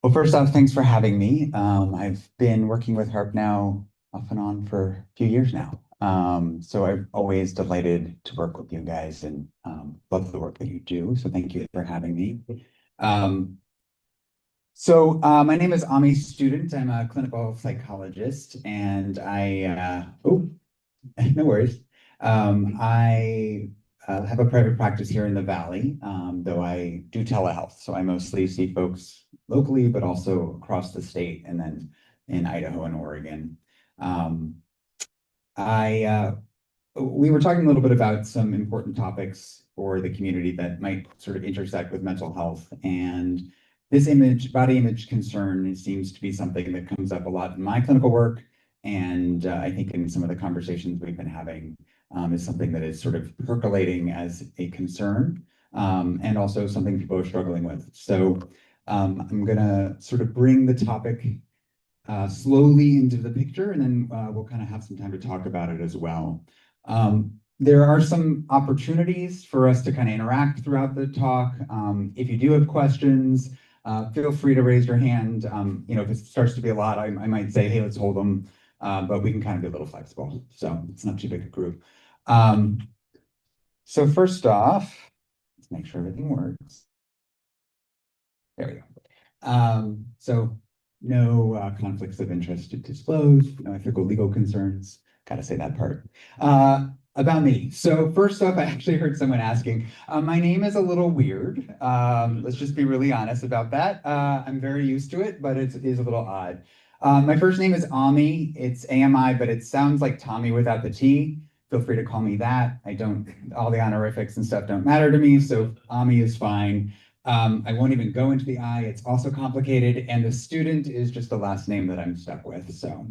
Well, first off, thanks for having me. I've been working with HARP now off and on for a few years now. So I'm always delighted to work with you guys and love the work that you do. So thank you for having me. Um, my name is Ami Student. I'm a clinical psychologist and no worries. I have a private practice here in the Valley, though I do telehealth. So I mostly see folks locally, but also across the state and then in Idaho and Oregon. Um, I We were talking a little bit about some important topics for the community that might sort of intersect with mental health. And this body image concern seems to be something that comes up a lot in my clinical work. And I think in some of the conversations we've been having is something that is sort of percolating as a concern and also something people are struggling with. I'm going to sort of bring the topic slowly into the picture, and then we'll kind of have some time to talk about it as well. There are some opportunities for us to kind of interact throughout the talk. If you do have questions, feel free to raise your hand. If it starts to be a lot, I might say, hey, let's hold them, but we can kind of be a little flexible. So it's not too big a group. So first off, let's make sure everything works. There we go. No conflicts of interest to disclose, no ethical legal concerns. Got to say that part. About me. So first off, I actually heard someone asking, my name is a little weird. Let's just be really honest about that. I'm very used to it, but it is a little odd. My first name is Ami. It's AMI, but it sounds like Tommy without the T. Feel free to call me that. All the honorifics and stuff don't matter to me, so Ami is fine. I won't even go into the I. It's also complicated, and the student is just the last name that I'm stuck with. So,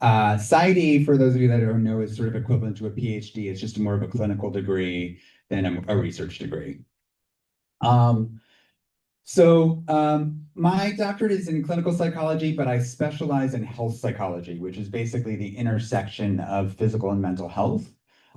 PsyD, for those of you that don't know, is sort of equivalent to a PhD. It's just more of a clinical degree than a research degree. My doctorate is in clinical psychology, but I specialize in health psychology, which is basically the intersection of physical and mental health.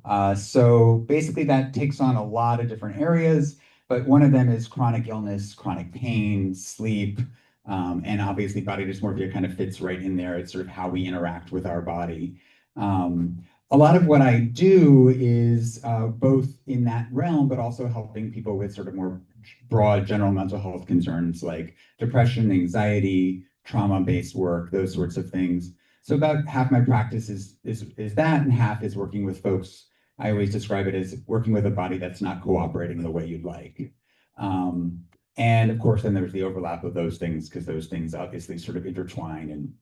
Basically that takes on a lot of different areas, but one of them is chronic illness, chronic pain, sleep, and obviously body dysmorphia kind of fits right in there. It's sort of how we interact with our body. A lot of what I do is both in that realm, but also helping people with sort of more broad general mental health concerns like depression, anxiety, trauma-based work, those sorts of things. So about half my practice is that, and half is working with folks. I always describe it as working with a body that's not cooperating the way you'd like. And of course, then there's the overlap of those things because those things obviously sort of intertwine and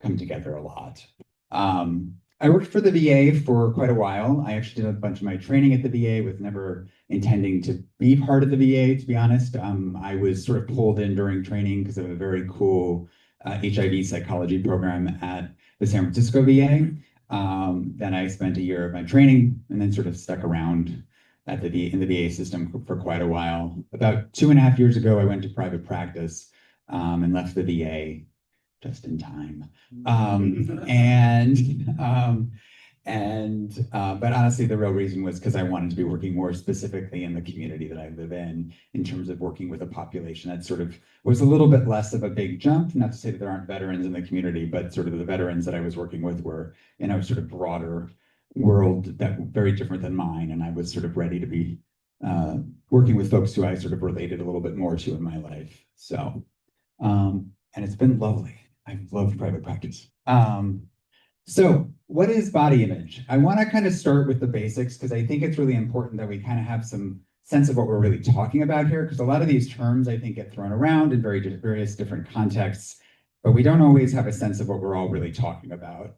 come together a lot. I worked for the VA for quite a while. I actually did a bunch of my training at the VA with never intending to be part of the VA, to be honest. I was sort of pulled in during training because of a very cool HIV psychology program at the San Francisco VA. Then I spent a year of my training and then sort of stuck around in the VA system for quite a while. About 2.5 years ago, I went to private practice and left the VA just in time. But honestly, the real reason was because I wanted to be working more specifically in the community that I live in terms of working with a population that sort of was a little bit less of a big jump. Not to say that there aren't veterans in the community, but sort of the veterans that I was working with were in a sort of broader world that very different than mine. And I was sort of ready to be working with folks who I sort of related a little bit more to in my life. And it's been lovely. I've loved private practice. So what is body image? I want to kind of start with the basics because I think it's really important that we kind of have some sense of what we're really talking about here, because a lot of these terms I think get thrown around in various different contexts, but we don't always have a sense of what we're all really talking about.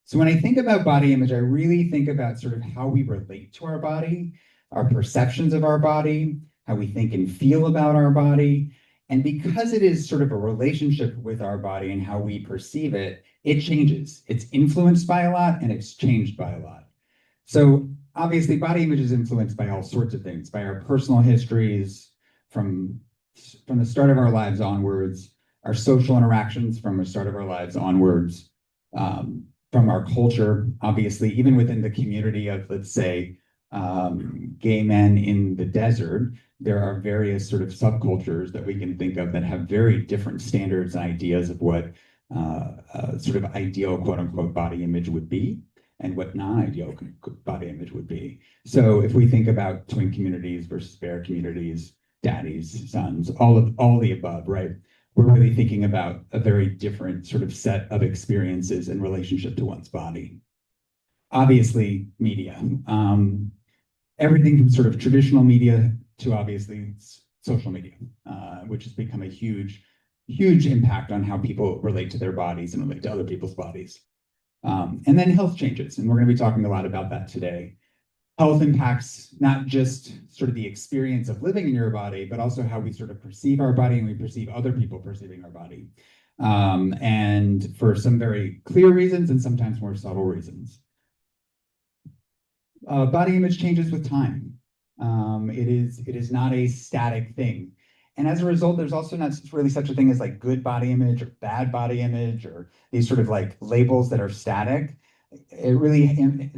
So when I think about body image, I really think about sort of how we relate to our body, our perceptions of our body, how we think and feel about our body. And because it is sort of a relationship with our body and how we perceive it, it changes. It's influenced by a lot and it's changed by a lot. So obviously body image is influenced by all sorts of things, by our personal histories from the start of our lives onwards, our social interactions from the start of our lives onwards, from our culture, obviously, even within the community of, let's say, gay men in the desert, there are various sort of subcultures that we can think of that have very different standards and ideas of what sort of ideal quote unquote body image would be and what non-ideal body image would be. So if we think about twin communities versus bear communities, daddies, sons, all the above, right? We're really thinking about a very different sort of set of experiences in relationship to one's body. Obviously, media. Everything from sort of traditional media to obviously social media, which has become a huge, huge impact on how people relate to their bodies and relate to other people's bodies. And then health changes, and we're going to be talking a lot about that today. Health impacts not just sort of the experience of living in your body, but also how we sort of perceive our body and we perceive other people perceiving our body. And for some very clear reasons and sometimes more subtle reasons. Body image changes with time. It is not a static thing. And as a result, there's also not really such a thing as like good body image or bad body image or these sort of like labels that are static. It really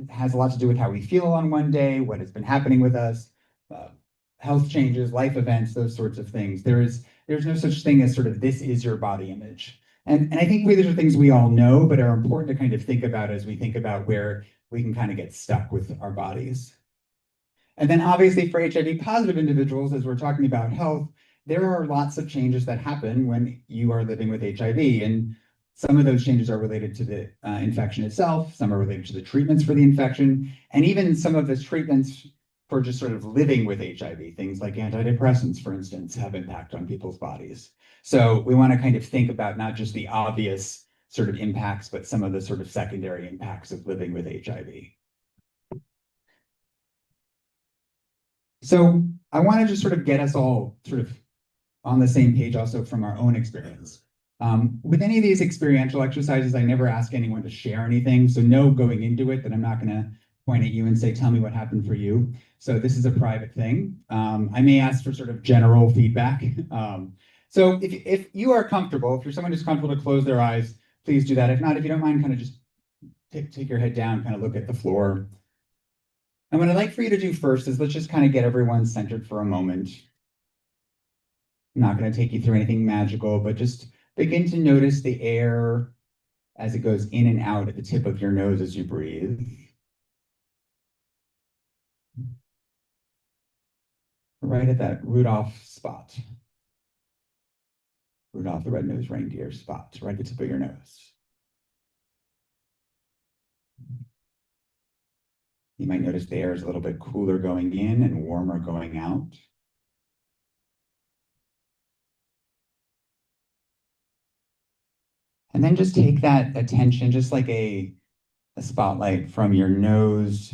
has a lot to do with how we feel on one day, what has been happening with us, uh, health changes, life events, those sorts of things. There's no such thing as sort of this is your body image. And I think these are things we all know, but are important to kind of think about as we think about where we can kind of get stuck with our bodies. And then obviously for HIV positive individuals, as we're talking about health, there are lots of changes that happen when you are living with HIV. And some of those changes are related to the infection itself, some are related to the treatments for the infection, and even some of the treatments for just sort of living with HIV, things like antidepressants, for instance, have impact on people's bodies. So we want to kind of think about not just the obvious sort of impacts, but some of the sort of secondary impacts of living with HIV. So I want to just sort of get us all sort of on the same page also from our own experience. With any of these experiential exercises, I never ask anyone to share anything. So no going into it that I'm not going to point at you and say, tell me what happened for you. So this is a private thing. I may ask for sort of general feedback. So if you are comfortable, if you're someone who's comfortable to close their eyes, please do that. If not, if you don't mind, kind of just take your head down, kind of look at the floor. And what I'd like for you to do first is let's just kind of get everyone centered for a moment. I'm not going to take you through anything magical, but just begin to notice the air as it goes in and out at the tip of your nose as you breathe. Right at that Rudolph spot. Rudolph the red-nosed reindeer spot, right at the tip of your nose. You might notice the air is a little bit cooler going in and warmer going out. And then just take that attention, just like a spotlight from your nose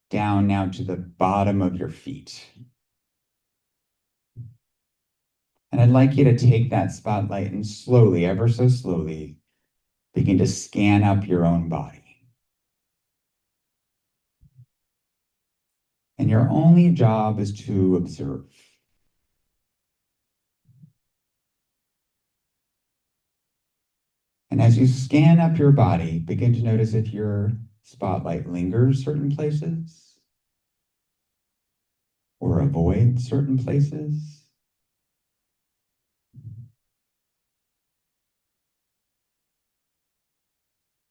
down now to the bottom of your feet. And I'd like you to take that spotlight and slowly, ever so slowly, begin to scan up your own body. And your only job is to observe. And as you scan up your body, begin to notice if your spotlight lingers certain places or avoids certain places.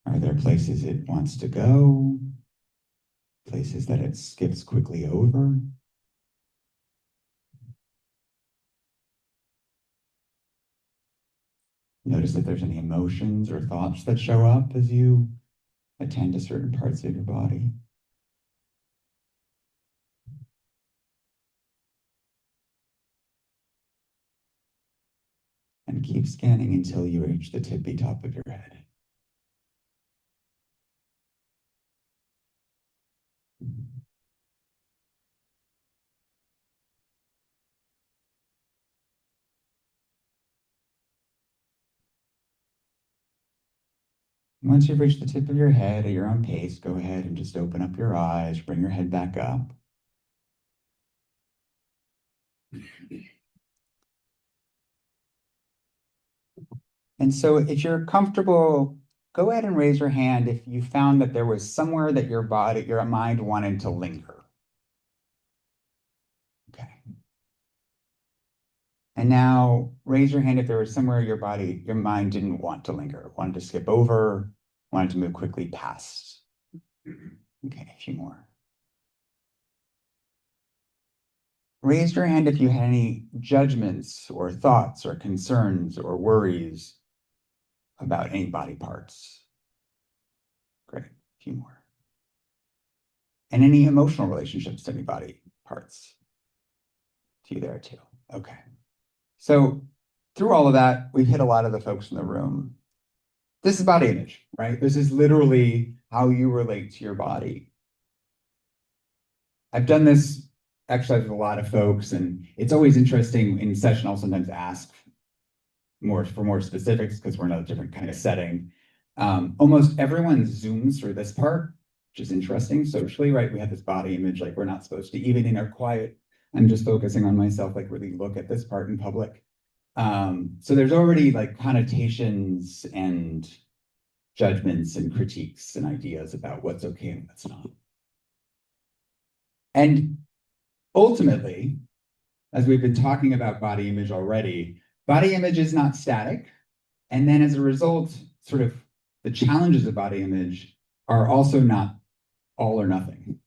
Are there places it wants to go? Places that it skips quickly over? Notice if there's any emotions or thoughts that show up as you attend to certain parts of your body. And keep scanning until you reach the tippy top of your head. Once you've reached the tip of your head at your own pace, go ahead and just open up your eyes, bring your head back up. And so if you're comfortable, go ahead and raise your hand if you found that there was somewhere that your mind wanted to linger. And now raise your hand if there was somewhere your mind didn't want to linger, wanted to skip over, wanted to move quickly past. Okay, a few more. Raise your hand if you had any judgments or thoughts or concerns or worries about any body parts. Great, a few more. And any emotional relationships to any body parts. To you there too. Okay. So through all of that, we've hit a lot of the folks in the room. This is body image, right? This is literally how you relate to your body. I've done this exercise with a lot of folks, and it's always interesting in session. I'll sometimes ask for more specifics because we're in a different kind of setting. Almost everyone zooms through this part, which is interesting socially, right? We have this body image, like we're not supposed to, even in our quiet, I'm just focusing on myself, like really look at this part in public. So there's already like connotations and judgments and critiques and ideas about what's okay and what's not. And ultimately, as we've been talking about body image already, body image is not static. And then as a result, sort of the challenges of body image are also not all or nothing.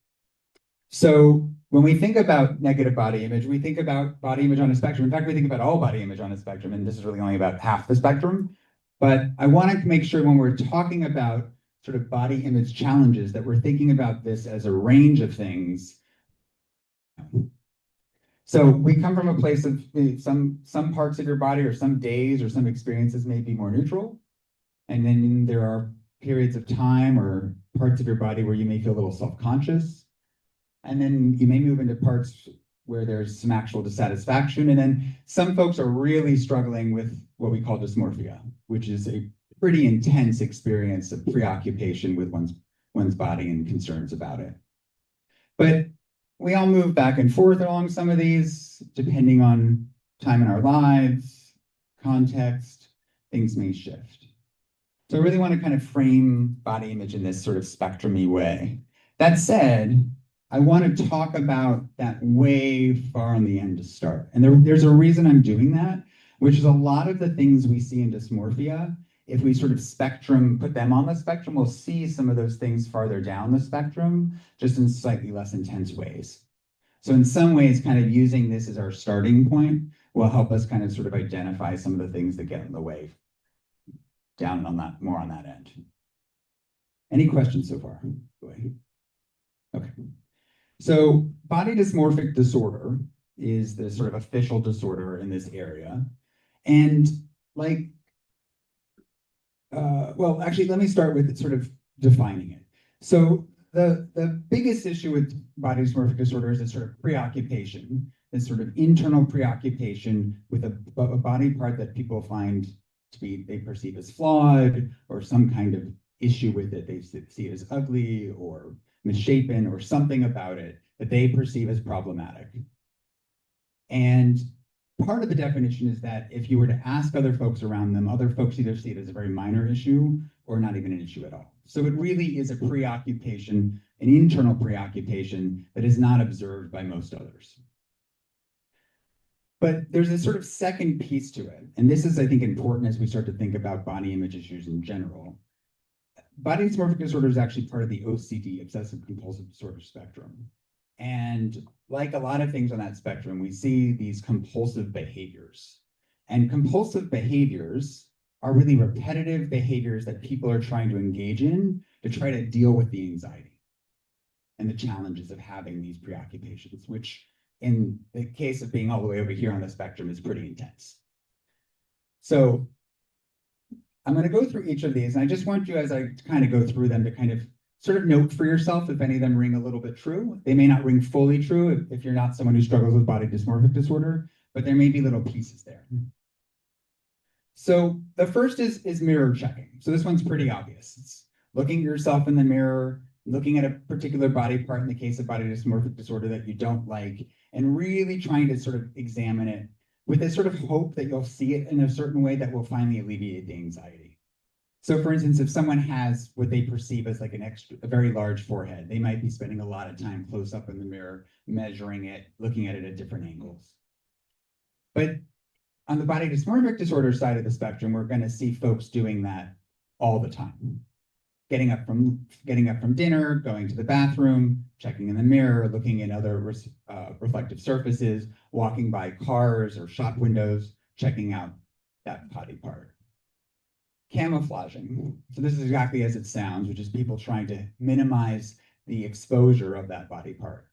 So when we think about negative body image, we think about body image on a spectrum. In fact, we think about all body image on a spectrum, and this is really only about half the spectrum. But I want to make sure when we're talking about sort of body image challenges that we're thinking about this as a range of things. So we come from a place of some parts of your body or some days or some experiences may be more neutral. And then there are periods of time or parts of your body where you may feel a little self-conscious. And then you may move into parts where there's some actual dissatisfaction. And then some folks are really struggling with what we call dysmorphia, which is a pretty intense experience of preoccupation with one's body and concerns about it. But we all move back and forth along some of these, depending on time in our lives, context, things may shift. So I really want to kind of frame body image in this sort of spectrum-y way. That said, I want to talk about that way far on the end to start. And there's a reason I'm doing that, which is a lot of the things we see in dysmorphia, if we sort of put them on the spectrum, we'll see some of those things farther down the spectrum, just in slightly less intense ways. So in some ways, kind of using this as our starting point will help us kind of sort of identify some of the things that get in the way down on that, more on that end. Any questions so far? Go ahead. Okay. So body dysmorphic disorder is the sort of official disorder in this area. And like, well, actually, let me start with sort of defining it. So the biggest issue with body dysmorphic disorder is this sort of preoccupation, this sort of internal preoccupation with a body part that people find to be, they perceive as flawed or some kind of issue with it. They see it as ugly or misshapen or something about it that they perceive as problematic. And part of the definition is that if you were to ask other folks around them, other folks either see it as a very minor issue or not even an issue at all. So it really is a preoccupation, an internal preoccupation that is not observed by most others. But there's a sort of second piece to it. And this is, I think, important as we start to think about body image issues in general. Body dysmorphic disorder is actually part of the OCD, obsessive compulsive disorder spectrum. And like a lot of things on that spectrum, we see these compulsive behaviors. And compulsive behaviors are really repetitive behaviors that people are trying to engage in to try to deal with the anxiety and the challenges of having these preoccupations, which in the case of being all the way over here on the spectrum is pretty intense. So I'm going to go through each of these, and I just want you, as I kind of go through them, to kind of sort of note for yourself if any of them ring a little bit true. They may not ring fully true if you're not someone who struggles with body dysmorphic disorder, but there may be little pieces there. So the first is mirror checking. So this one's pretty obvious. It's looking at yourself in the mirror, looking at a particular body part in the case of body dysmorphic disorder that you don't like, and really trying to sort of examine it with this sort of hope that you'll see it in a certain way that will finally alleviate the anxiety. So for instance, if someone has what they perceive as like a very large forehead, they might be spending a lot of time close up in the mirror, measuring it, looking at it at different angles. But On the body dysmorphic disorder side of the spectrum, we're going to see folks doing that all the time. Getting up from dinner, going to the bathroom, checking in the mirror, looking at other reflective surfaces, walking by cars or shop windows, checking out that body part. Camouflaging. So this is exactly as it sounds, which is people trying to minimize the exposure of that body part.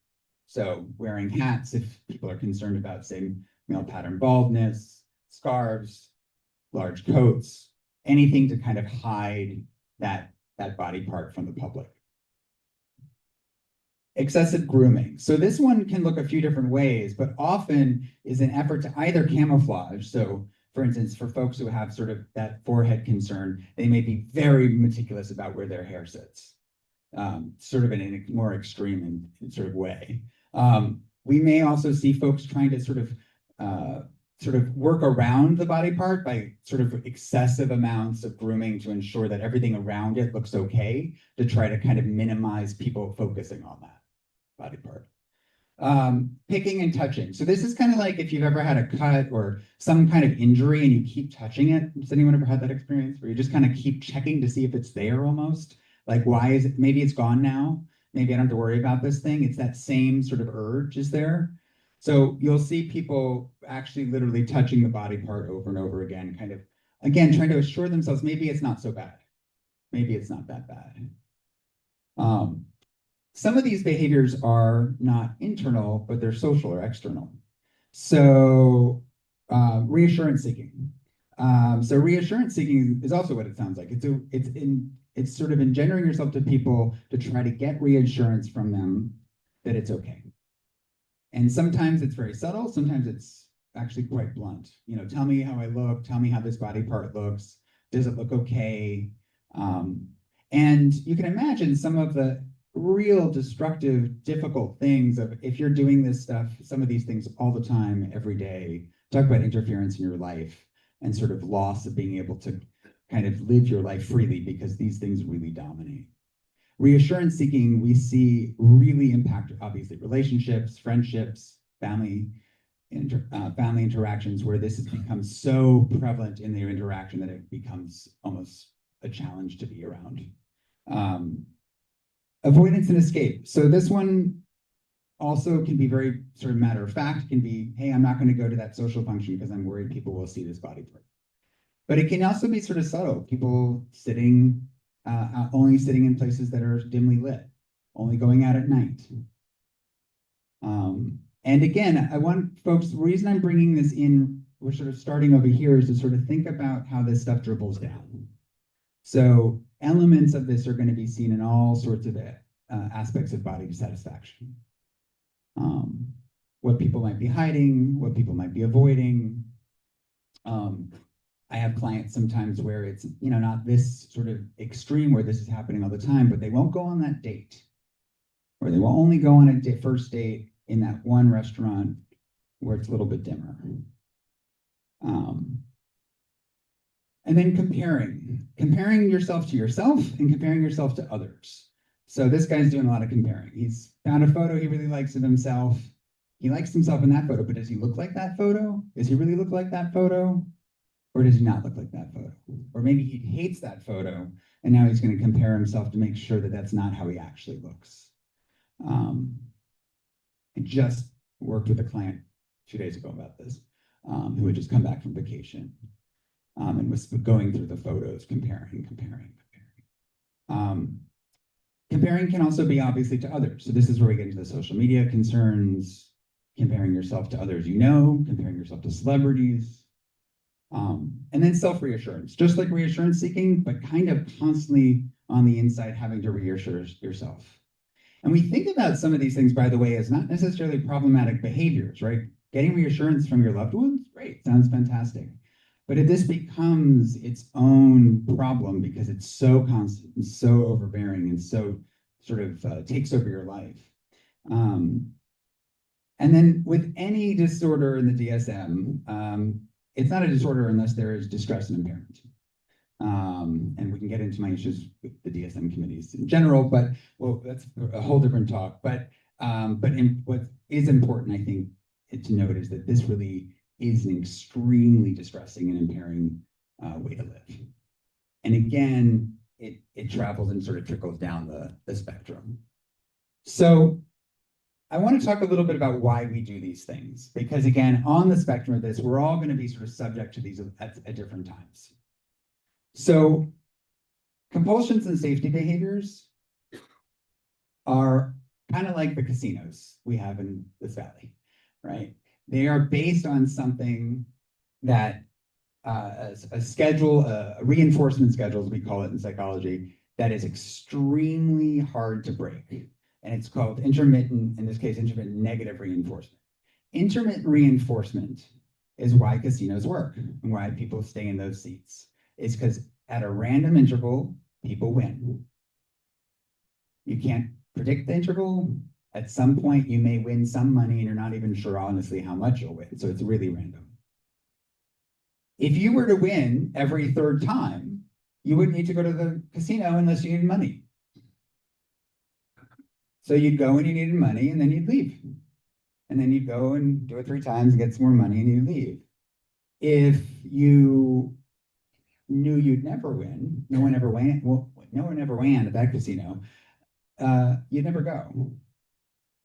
So wearing hats if people are concerned about, say, male pattern baldness, scarves, large coats, anything to kind of hide that body part from the public. Excessive grooming. So this one can look a few different ways, but often is an effort to either camouflage. So for instance, for folks who have sort of that forehead concern, they may be very meticulous about where their hair sits, sort of in a more extreme sort of way. We may also see folks trying to sort of work around the body part by sort of excessive amounts of grooming to ensure that everything around it looks okay, to try to kind of minimize people focusing on that body part. Picking and touching. So this is kind of like if you've ever had a cut or some kind of injury and you keep touching it. Has anyone ever had that experience where you just kind of keep checking to see if it's there almost? Like, why is it, maybe it's gone now. Maybe I don't have to worry about this thing. It's that same sort of urge is there. So you'll see people actually literally touching the body part over and over again, kind of, again, trying to assure themselves, maybe it's not so bad. Maybe it's not that bad. Some of these behaviors are not internal, but they're social or external. So reassurance seeking. So reassurance seeking is also what it sounds like. It's sort of engendering yourself to people to try to get reassurance from them that it's okay. And sometimes it's very subtle. Sometimes it's actually quite blunt. You know, tell me how I look. Tell me how this body part looks. Does it look okay? And you can imagine some of the real destructive, difficult things of if you're doing this stuff, some of these things all the time, every day. Talk about interference in your life and sort of loss of being able to kind of live your life freely because these things really dominate. Reassurance seeking, we see really impact, obviously, relationships, friendships, family interactions, where this has become so prevalent in their interaction that it becomes almost a challenge to be around. Avoidance and escape. So this one also can be very sort of matter of fact, can be, hey, I'm not going to go to that social function because I'm worried people will see this body part. But it can also be sort of subtle. People sitting, only sitting in places that are dimly lit, only going out at night. And again, I want folks, the reason I'm bringing this in, we're sort of starting over here, is to sort of think about how this stuff dribbles down. So elements of this are going to be seen in all sorts of aspects of body dissatisfaction. What people might be hiding, what people might be avoiding. I have clients sometimes where it's, you know, not this sort of extreme where this is happening all the time, but they won't go on that date. Or they will only go on a first date in that one restaurant where it's a little bit dimmer. And then comparing yourself to yourself and comparing yourself to others. So this guy's doing a lot of comparing. He's found a photo he really likes of himself. He likes himself in that photo, but does he look like that photo? Does he really look like that photo? Or does he not look like that photo? Or maybe he hates that photo, and now he's going to compare himself to make sure that that's not how he actually looks. I just worked with a client 2 days ago about this, who had just come back from vacation. And was going through the photos, comparing. Comparing can also be obviously to others. So this is where we get into the social media concerns, comparing yourself to others you know, comparing yourself to celebrities, and then self-reassurance, just like reassurance seeking, but kind of constantly on the inside having to reassure yourself. And we think about some of these things, by the way, as not necessarily problematic behaviors, right? Getting reassurance from your loved ones, great, sounds fantastic. But if this becomes its own problem because it's so constant and so overbearing and so sort of takes over your life. And then with any disorder in the DSM, it's not a disorder unless there is distress and impairment. And we can get into my issues with the DSM committees in general, but well, that's a whole different talk. But what is important, I think, to note is that this really is an extremely distressing and impairing way to live. And again, it travels and sort of trickles down the spectrum. So I want to talk a little bit about why we do these things, because again, on the spectrum of this, we're all going to be sort of subject to these at different times. So compulsions and safety behaviors are kind of like the casinos we have in this valley, right? They are based on something that a schedule, a reinforcement schedule, as we call it in psychology, that is extremely hard to break. And it's called intermittent, in this case, intermittent negative reinforcement. Intermittent reinforcement is why casinos work and why people stay in those seats. It's because at a random interval, people win. You can't predict the interval. At some point, you may win some money and you're not even sure, honestly, how much you'll win. So it's really random. If you were to win every third time, you wouldn't need to go to the casino unless you needed money. So you'd go when you needed money and then you'd leave. And then you'd go and do it 3 times and get some more money and you'd leave. If you knew you'd never win, no one ever won at that casino, you'd never go,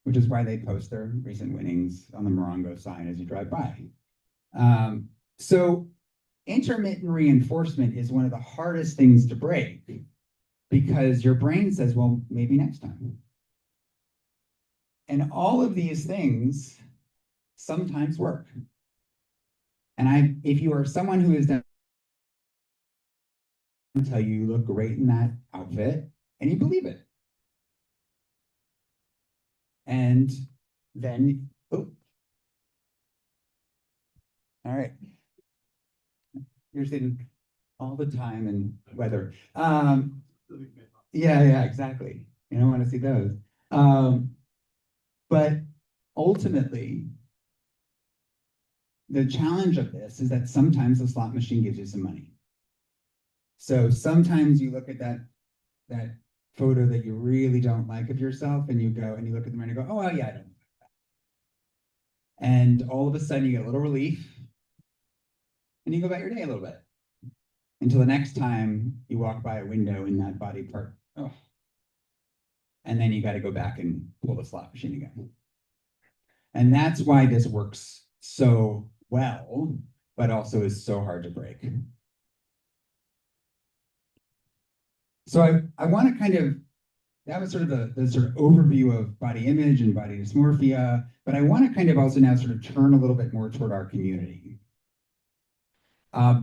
which is why they post their recent winnings on the Morongo sign as you drive by. So intermittent reinforcement is one of the hardest things to break because your brain says, well, maybe next time. And all of these things sometimes work. And if you are someone who is done tell you look great in that outfit, and you believe it. And then, oh, all right. You're sitting all the time in weather. Yeah, exactly. You don't want to see those. But ultimately, the challenge of this is that sometimes the slot machine gives you some money. So sometimes you look at that photo that you really don't like of yourself, and you go and you look at the mirror and you go, oh, well, yeah, I don't like that. And all of a sudden you get a little relief, and you go about your day a little bit until the next time you walk by a window in that body part. Oh. And then you got to go back and pull the slot machine again. And that's why this works so well, but also is so hard to break. So I want to kind of, that was sort of the sort of overview of body image and body dysmorphia, but I want to kind of also now sort of turn a little bit more toward our community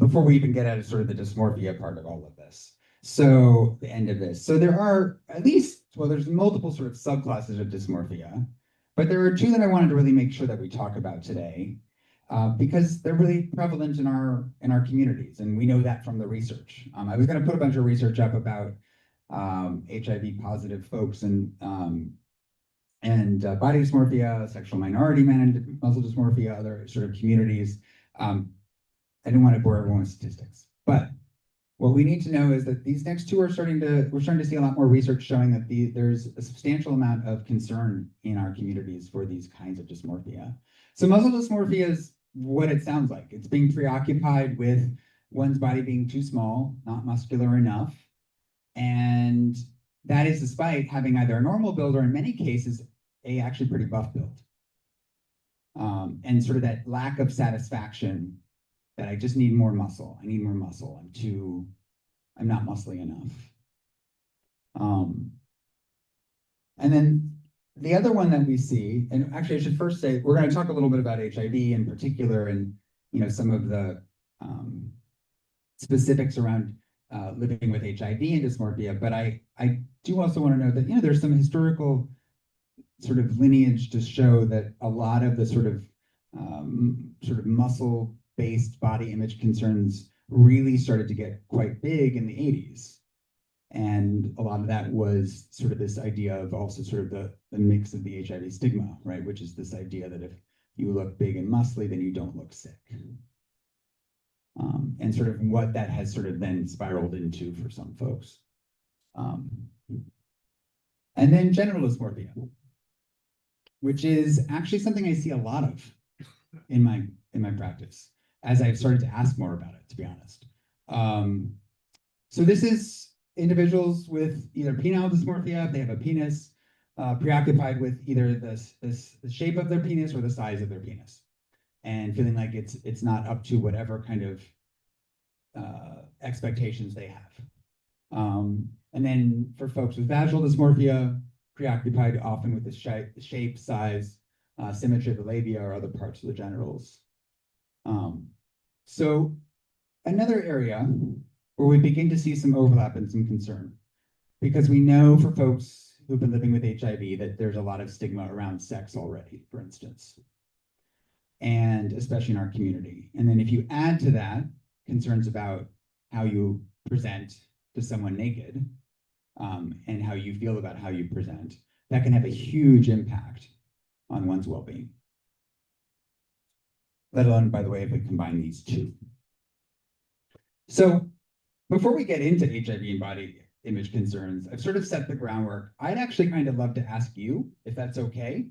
before we even get at sort of the dysmorphia part of all of this. So the end of this. So there are at least, well, there's multiple sort of subclasses of dysmorphia, but there are 2 that I wanted to really make sure that we talk about today because they're really prevalent in our communities, and we know that from the research. I was going to put a bunch of research up about HIV positive folks and body dysmorphia, sexual minority men and muscle dysmorphia, other sort of communities. I didn't want to bore everyone with statistics, but what we need to know is that these next 2 we're starting to see a lot more research showing that there's a substantial amount of concern in our communities for these kinds of dysmorphia. So muscle dysmorphia is what it sounds like. It's being preoccupied with one's body being too small, not muscular enough. And that is despite having either a normal build or in many cases, a actually pretty buff build. And sort of that lack of satisfaction that I just need more muscle. I need more muscle. I'm not muscly enough. And then the other one that we see, and actually I should first say, we're going to talk a little bit about HIV in particular and some of the specifics around living with HIV and dysmorphia, but I do also want to know that there's some historical sort of lineage to show that a lot of the sort of muscle-based body image concerns really started to get quite big in the 80s. And a lot of that was sort of this idea of also sort of the mix of the HIV stigma, right? Which is this idea that if you look big and muscly, then you don't look sick. And sort of what that has sort of then spiraled into for some folks. And then genital dysmorphia, which is actually something I see a lot of. in my practice as I've started to ask more about it, to be honest. So this is individuals with either penile dysmorphia, if they have a penis, preoccupied with either the shape of their penis or the size of their penis, and feeling like it's not up to whatever kind of expectations they have. And then for folks with vaginal dysmorphia, preoccupied often with the shape, size, symmetry of the labia or other parts of the genitals. So another area where we begin to see some overlap and some concern, because we know for folks who've been living with HIV that there's a lot of stigma around sex already, for instance, and especially in our community. And then if you add to that concerns about how you present to someone naked, and how you feel about how you present, that can have a huge impact on one's well-being. Let alone, by the way, if we combine these two. So before we get into HIV and body image concerns, I've sort of set the groundwork. I'd actually kind of love to ask you, if that's okay,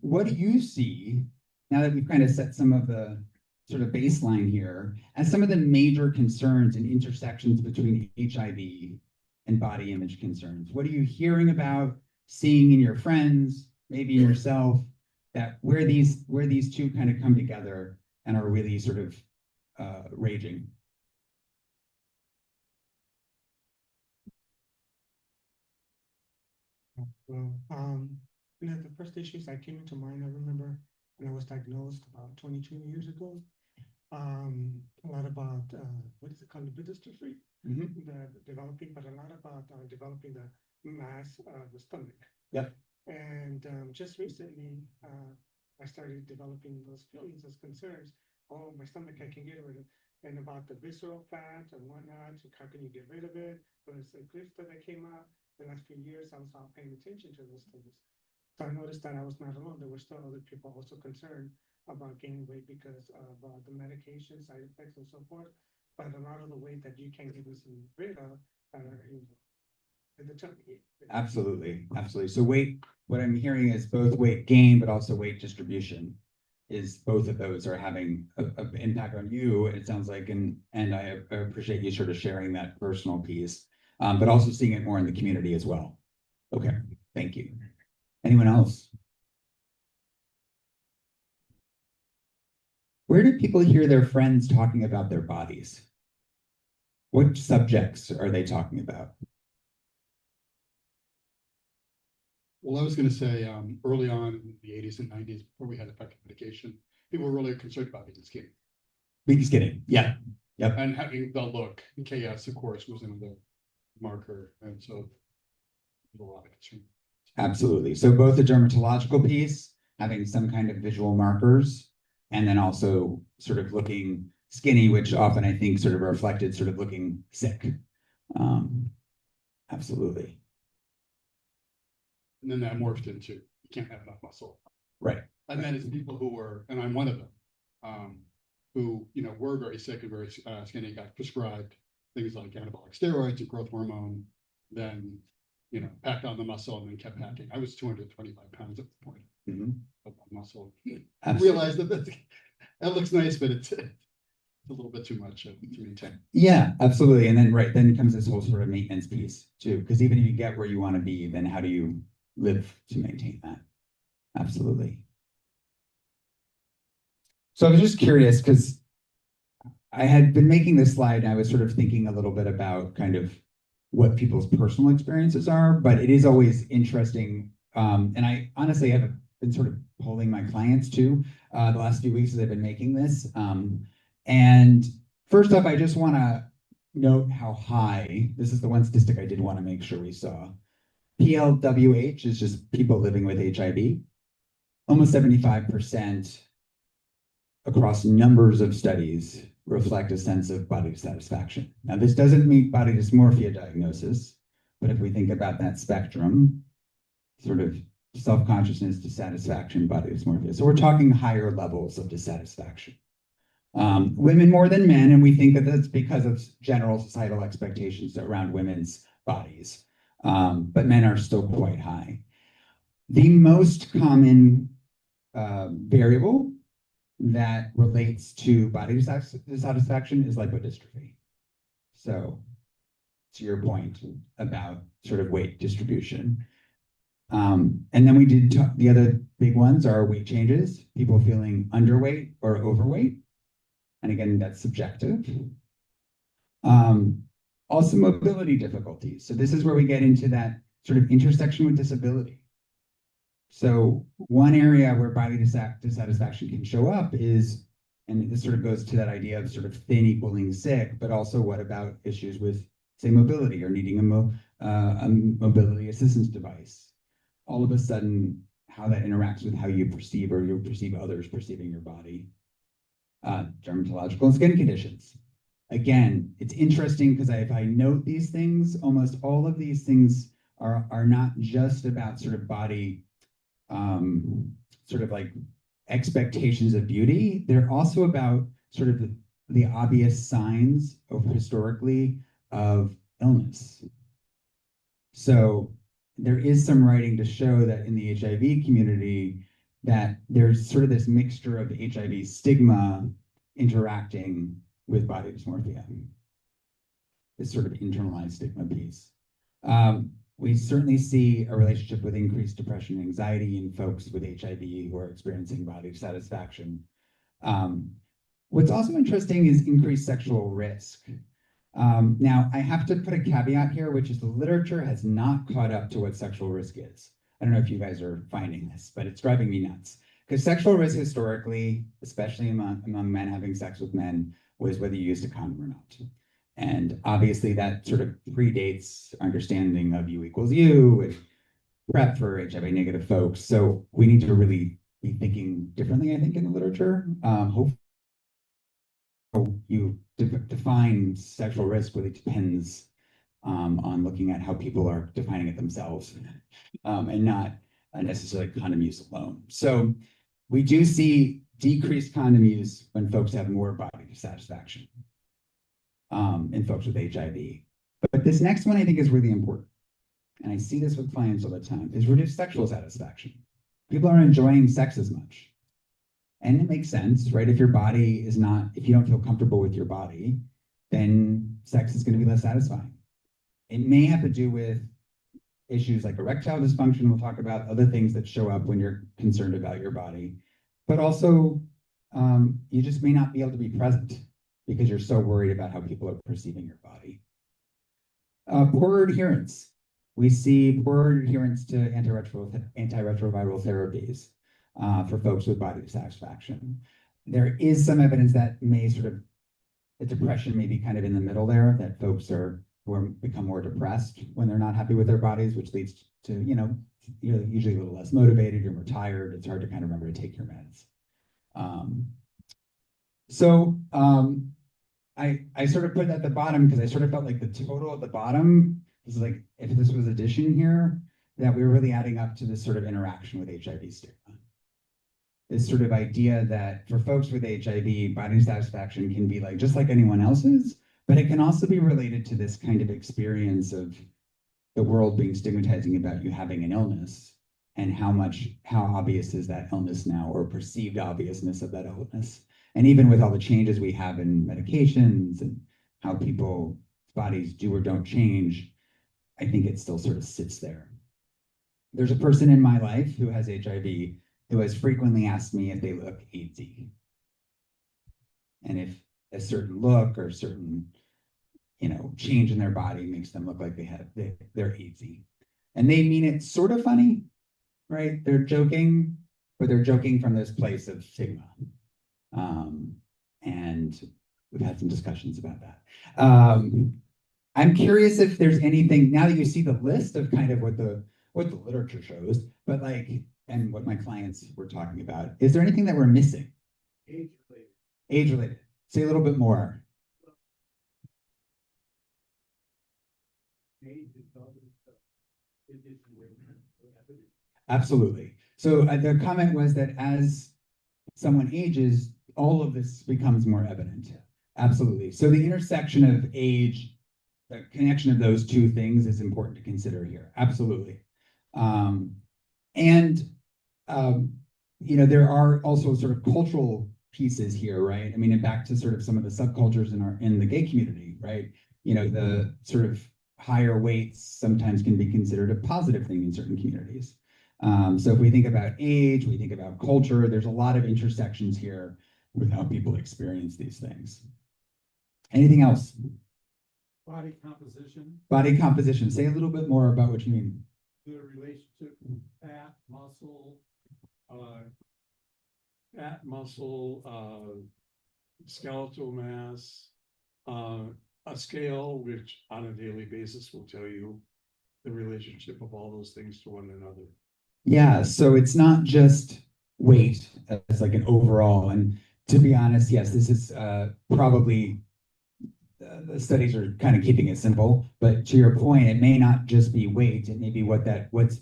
what do you see, now that we've kind of set some of the sort of baseline here, as some of the major concerns and intersections between HIV and body image concerns? What are you hearing about, seeing in your friends, maybe yourself, that where these two kind of come together and are really sort of raging? Well, the first issues that came into mind, I remember when I was diagnosed about 22 years ago, a lot about, what is it called, the dystrophy, the developing, but a lot about developing the mass of the stomach. Yep. And just recently, I started developing those feelings, those concerns. Oh, my stomach, I can get rid of. And about the visceral fat and whatnot, so how can you get rid of it? There's a clip that came out the last few years. I was not paying attention to those things. So I noticed that I was not alone. There were still other people also concerned about gaining weight because of the medication, side effects, and so forth. But a lot of the weight that you can get rid of are in the tummy. Absolutely, absolutely. So weight, what I'm hearing is both weight gain, but also weight distribution. Is both of those are having an impact on you, it sounds like, and I appreciate you sort of sharing that personal piece, but also seeing it more in the community as well. Okay, thank you. Anyone else? Where do people hear their friends talking about their bodies? What subjects are they talking about? Well, I was going to say early on in the 80s and 90s, before we had effective medication, people were really concerned about being skinny. Being skinny, yeah. Yep. And having the look. KS, of course, was another marker. And so a lot of concern. Absolutely. So both the dermatological piece, having some kind of visual markers, and then also sort of looking skinny, which often I think sort of reflected sort of looking sick. Absolutely. And then that morphed into you can't have enough muscle. Right. And then it's people who were, and I'm one of them, who were very sick and very skinny, got prescribed things like anabolic steroids and growth hormone, then packed on the muscle and then kept packing. I was 225 pounds at the point of muscle. I realized that looks nice, but it's a little bit too much to maintain. Yeah, absolutely. And then then comes this whole sort of maintenance piece too, because even if you get where you want to be, then how do you live to maintain that? Absolutely. So I was just curious because I had been making this slide and I was sort of thinking a little bit about kind of what people's personal experiences are, but it is always interesting. And I honestly have been sort of polling my clients too, the last few weeks as I've been making this. And first off, I just want to note how high, this is the one statistic I did want to make sure we saw. PLWH is just people living with HIV. Almost 75% across numbers of studies reflect a sense of body dissatisfaction. Now, this doesn't meet body dysmorphia diagnosis, but if we think about that spectrum, sort of self-consciousness, dissatisfaction, body dysmorphia. So we're talking higher levels of dissatisfaction. Women more than men, and we think that that's because of general societal expectations around women's bodies, but men are still quite high. The most common variable that relates to body dissatisfaction is lipodystrophy. So to your point about sort of weight distribution. And then we did the other big ones are weight changes, people feeling underweight or overweight. And again, that's subjective. Also mobility difficulties. So this is where we get into that sort of intersection with disability. So one area where body dissatisfaction can show up is, and this sort of goes to that idea of sort of thin equaling sick, but also what about issues with, say, mobility or needing a mobility assistance device? All of a sudden, how that interacts with how you perceive or you perceive others perceiving your body. Dermatological and skin conditions. Again, it's interesting because if I note these things, almost all of these things are not just about sort of body, sort of like expectations of beauty. They're also about sort of the obvious signs of historically of illness. So there is some writing to show that in the HIV community that there's sort of this mixture of HIV stigma interacting with body dysmorphia, this sort of internalized stigma piece. We certainly see a relationship with increased depression and anxiety in folks with HIV who are experiencing body dissatisfaction. What's also interesting is increased sexual risk. Now, I have to put a caveat here, which is the literature has not caught up to what sexual risk is. I don't know if you guys are finding this, but it's driving me nuts. Because sexual risk historically, especially among men having sex with men, was whether you used a condom or not. And obviously that sort of predates understanding of U equals U and prep for HIV negative folks. So we need to really be thinking differently, I think, in the literature. Hopefully you define sexual risk really depends on looking at how people are defining it themselves and not necessarily condom use alone. So we do see decreased condom use when folks have more body dissatisfaction in folks with HIV. But this next one I think is really important. And I see this with clients all the time, is reduced sexual satisfaction. People aren't enjoying sex as much. And it makes sense, right? If your body is not, if you don't feel comfortable with your body, then sex is going to be less satisfying. It may have to do with issues like erectile dysfunction. We'll talk about other things that show up when you're concerned about your body. But also, you just may not be able to be present because you're so worried about how people are perceiving your body. Poor adherence. We see poor adherence to antiretroviral therapies for folks with body dissatisfaction. There is some evidence that may sort of, the depression may be kind of in the middle there, that folks become more depressed when they're not happy with their bodies, which leads to, you're usually a little less motivated, you're more tired, it's hard to kind of remember to take your meds. I sort of put at the bottom because I sort of felt like the total at the bottom is like, if this was addition here, that we were really adding up to this sort of interaction with HIV stigma. This sort of idea that for folks with HIV, body satisfaction can be like, just like anyone else's, but it can also be related to this kind of experience of the world being stigmatizing about you having an illness and how obvious is that illness now, or perceived obviousness of that illness. And even with all the changes we have in medications and how people's bodies do or don't change, I think it still sort of sits there. There's a person in my life who has HIV who has frequently asked me if they look AIDSy. And if a certain look or certain, change in their body makes them look like they're AIDSy. And they mean it sort of funny, right? They're joking, but they're joking from this place of stigma. And we've had some discussions about that. I'm curious if there's anything, now that you see the list of kind of what the literature shows, but and what my clients were talking about, is there anything that we're missing? Age related. Age related. Say a little bit more. Absolutely. So the comment was that as someone ages, all of this becomes more evident. Absolutely. So the intersection of age, the connection of those two things is important to consider here. Absolutely. There are also sort of cultural pieces here, right? I mean, and back to sort of some of the subcultures in the gay community, right? You know, the sort of higher weights sometimes can be considered a positive thing in certain communities. So if we think about age, we think about culture, there's a lot of intersections here with how people experience these things. Anything else? Body composition, Body composition. Say a little bit more about what you mean. the relationship, fat, muscle, skeletal mass, a scale which on a daily basis will tell you the relationship of all those things to one another. Yeah, so it's not just weight as like an overall. And to be honest, yes, this is probably the studies are kind of keeping it simple. But to your point, it may not just be weight; it may be what's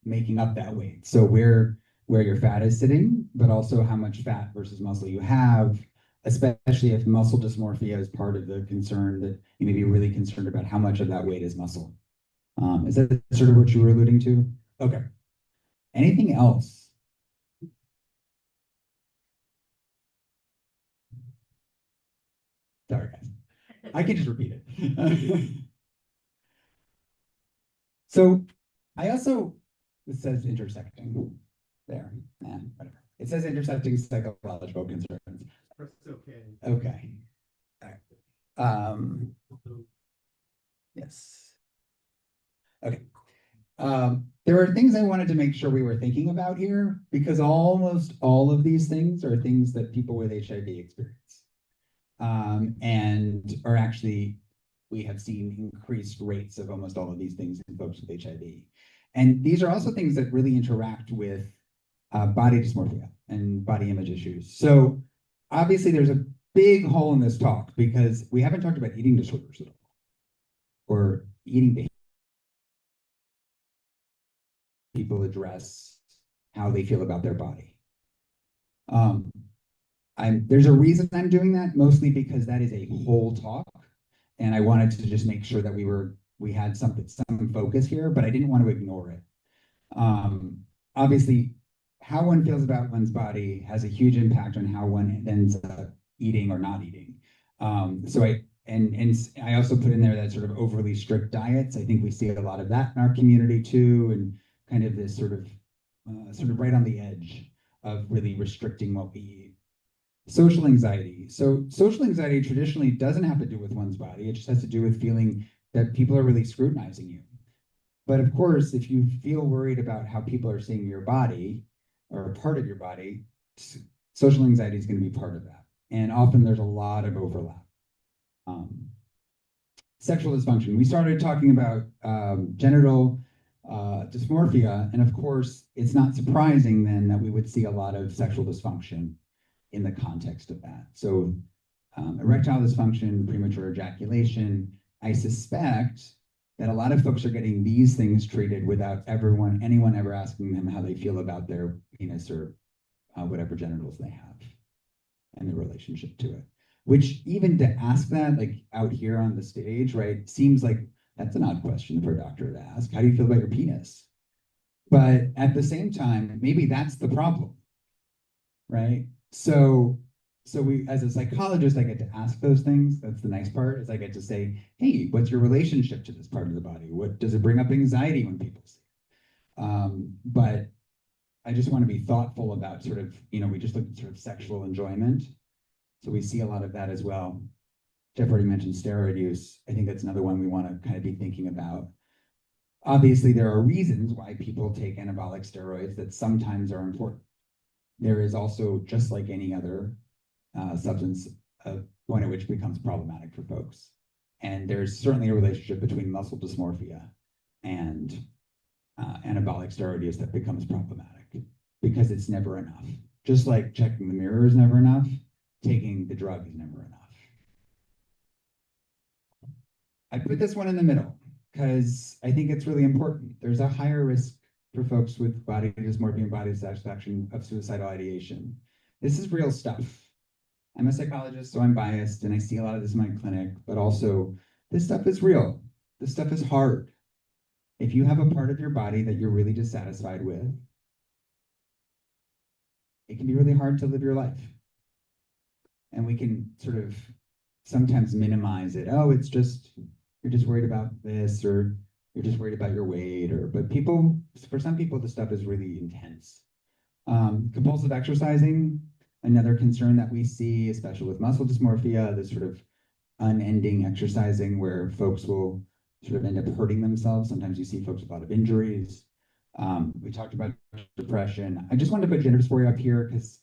making up that weight. So where your fat is sitting, but also how much fat versus muscle you have, especially if muscle dysmorphia is part of the concern, that you may be really concerned about how much of that weight is muscle. Is that sort of what you were alluding to? Okay. Anything else? Sorry, guys. I can just repeat it. So I also, it says intersecting there. Whatever. It says intersecting psychological concerns. That's okay. Okay. All right. Yes. Okay. There are things I wanted to make sure we were thinking about here, because almost all of these things are things that people with HIV experience. And are actually, we have seen increased rates of almost all of these things in folks with HIV. And these are also things that really interact with body dysmorphia and body image issues. So obviously there's a big hole in this talk because we haven't talked about eating disorders at all, or eating behavior. People address how they feel about their body. There's a reason I'm doing that, mostly because that is a whole talk, and I wanted to just make sure that we had some focus here, but I didn't want to ignore it. Obviously, how one feels about one's body has a huge impact on how one ends up eating or not eating. So I also put in there that sort of overly strict diets. I think we see a lot of that in our community too, and kind of this sort of right on the edge of really restricting what we eat. Social anxiety. So social anxiety traditionally doesn't have to do with one's body. It just has to do with feeling that people are really scrutinizing you. But of course, if you feel worried about how people are seeing your body or a part of your body, social anxiety is going to be part of that. And often there's a lot of overlap. Sexual dysfunction. We started talking about genital dysmorphia, and of course, it's not surprising then that we would see a lot of sexual dysfunction in the context of that. So erectile dysfunction, premature ejaculation, I suspect that a lot of folks are getting these things treated without anyone ever asking them how they feel about their penis or whatever genitals they have and their relationship to it. Which, even to ask that, like out here on the stage, right, seems like that's an odd question for a doctor to ask. How do you feel about your penis? But at the same time, maybe that's the problem, right? So we, as a psychologist, I get to ask those things. That's the nice part, is I get to say, hey, what's your relationship to this part of the body? What does it bring up anxiety when people see it? But I just want to be thoughtful about sort of, we just looked at sort of sexual enjoyment. So we see a lot of that as well. Jeff already mentioned steroid use. I think that's another one we want to kind of be thinking about. Obviously, there are reasons why people take anabolic steroids that sometimes are important. There is also, just like any other substance, a point at which it becomes problematic for folks. And there's certainly a relationship between muscle dysmorphia and anabolic steroid use that becomes problematic because it's never enough. Just like checking the mirror is never enough, taking the drug is never enough. I put this one in the middle because I think it's really important. There's a higher risk for folks with body dysmorphia and body dissatisfaction of suicidal ideation. This is real stuff. I'm a psychologist, so I'm biased, and I see a lot of this in my clinic, but also this stuff is real. This stuff is hard. If you have a part of your body that you're really dissatisfied with, it can be really hard to live your life. and we can sort of sometimes minimize it. Oh, it's just, you're just worried about this, or you're just worried about your weight, but people, for some people, the stuff is really intense. Compulsive exercising, another concern that we see, especially with muscle dysmorphia, this sort of unending exercising where folks will sort of end up hurting themselves. Sometimes you see folks with a lot of injuries. We talked about depression. I just wanted to put gender dysphoria up here because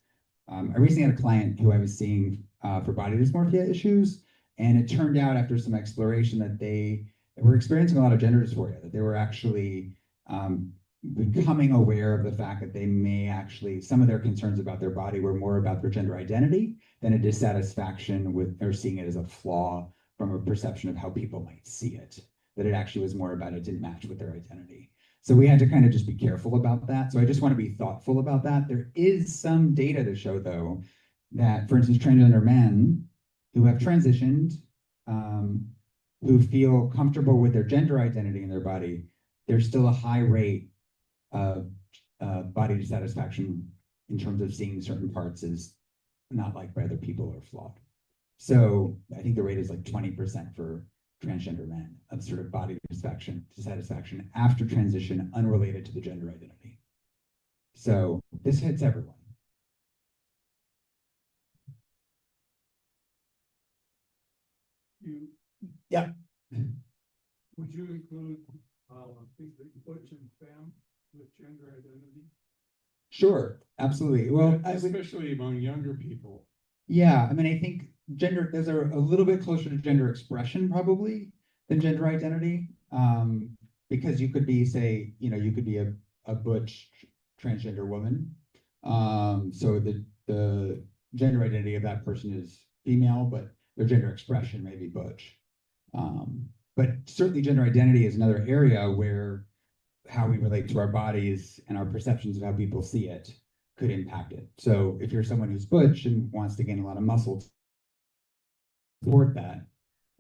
I recently had a client who I was seeing for body dysmorphia issues, and it turned out after some exploration that they were experiencing a lot of gender dysphoria, that they were actually becoming aware of the fact that they may actually, some of their concerns about their body were more about their gender identity than a dissatisfaction with, or seeing it as a flaw from a perception of how people might see it, that it actually was more about it didn't match with their identity. So we had to kind of just be careful about that. So I just want to be thoughtful about that. There is some data to show, though, that, for instance, transgender men who have transitioned, who feel comfortable with their gender identity in their body, there's still a high rate of body dissatisfaction in terms of seeing certain parts as not liked by other people or flawed. So I think the rate is like 20% for transgender men of sort of body dissatisfaction after transition unrelated to the gender identity. So this hits everyone. Yeah. Would you include butch and femme with gender identity? Sure, absolutely. Well, especially among younger people. Yeah, I mean, I think gender, those are a little bit closer to gender expression probably than gender identity. Because you could be, say, you could be a butch transgender woman. So the gender identity of that person is female, but their gender expression may be butch. But certainly gender identity is another area where how we relate to our bodies and our perceptions of how people see it could impact it. So if you're someone who's butch and wants to gain a lot of muscle to support that,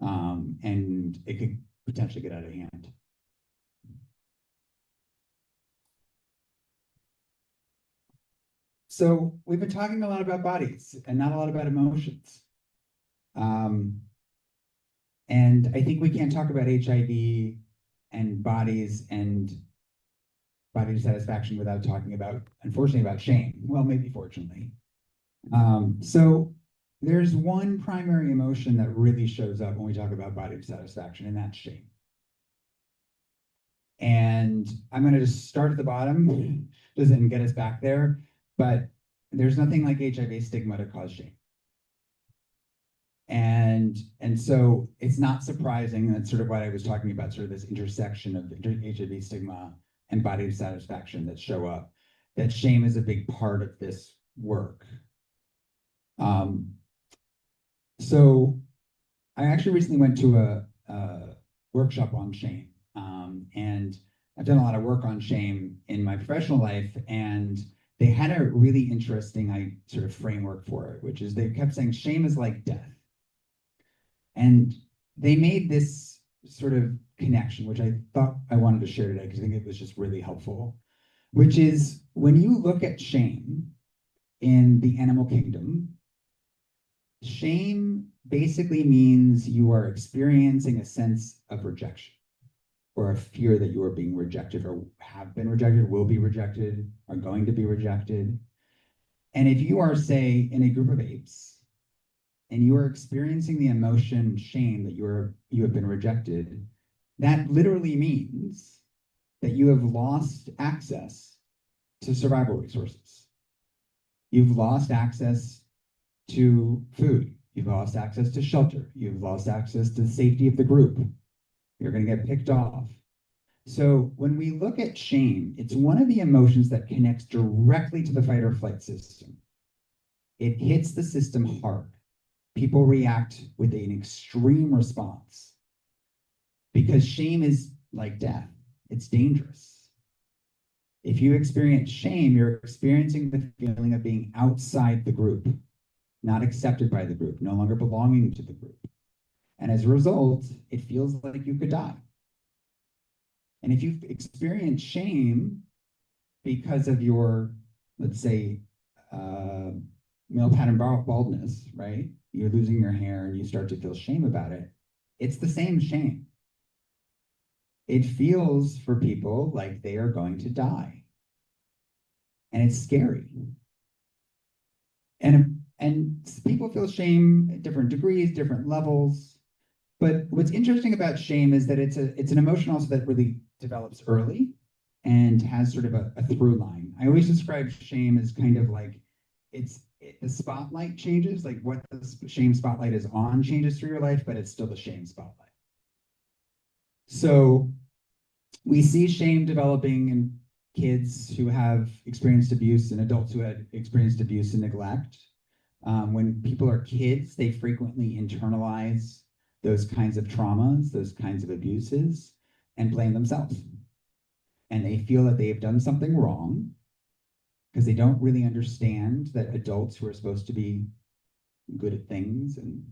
and it could potentially get out of hand. So we've been talking a lot about bodies and not a lot about emotions. And I think we can't talk about HIV and bodies and body dissatisfaction without talking about, unfortunately, about shame. Well, maybe fortunately. So there's one primary emotion that really shows up when we talk about body dissatisfaction, and that's shame. And I'm going to just start at the bottom, doesn't get us back there, but there's nothing like HIV stigma to cause shame. And so it's not surprising, that's sort of what I was talking about, sort of this intersection of HIV stigma and body dissatisfaction that show up, that shame is a big part of this work. So I actually recently went to a workshop on shame, and I've done a lot of work on shame in my professional life, and they had a really interesting sort of framework for it, which is they kept saying shame is like death. And they made this sort of connection, which I thought I wanted to share today because I think it was just really helpful, which is when you look at shame in the animal kingdom, shame basically means you are experiencing a sense of rejection or a fear that you are being rejected or have been rejected, will be rejected, are going to be rejected. And if you are, say, in a group of apes, and you are experiencing the emotion shame that you have been rejected, that literally means that you have lost access to survival resources. You've lost access to food. You've lost access to shelter. You've lost access to the safety of the group. You're going to get picked off. So when we look at shame, it's one of the emotions that connects directly to the fight or flight system. It hits the system hard. People react with an extreme response because shame is like death. It's dangerous. If you experience shame, you're experiencing the feeling of being outside the group, not accepted by the group, no longer belonging to the group. And as a result, it feels like you could die. And if you've experienced shame because of your, let's say, male pattern baldness, right? You're losing your hair and you start to feel shame about it. It's the same shame. It feels for people like they are going to die. And it's scary. And people feel shame at different degrees, different levels. But what's interesting about shame is that it's an emotion also that really develops early and has sort of a through line. I always describe shame as kind of like the spotlight changes, like what the shame spotlight is on changes through your life, but it's still the shame spotlight. So we see shame developing in kids who have experienced abuse and adults who had experienced abuse and neglect. When people are kids, they frequently internalize those kinds of traumas, those kinds of abuses, and blame themselves. And they feel that they have done something wrong because they don't really understand that adults who are supposed to be good at things and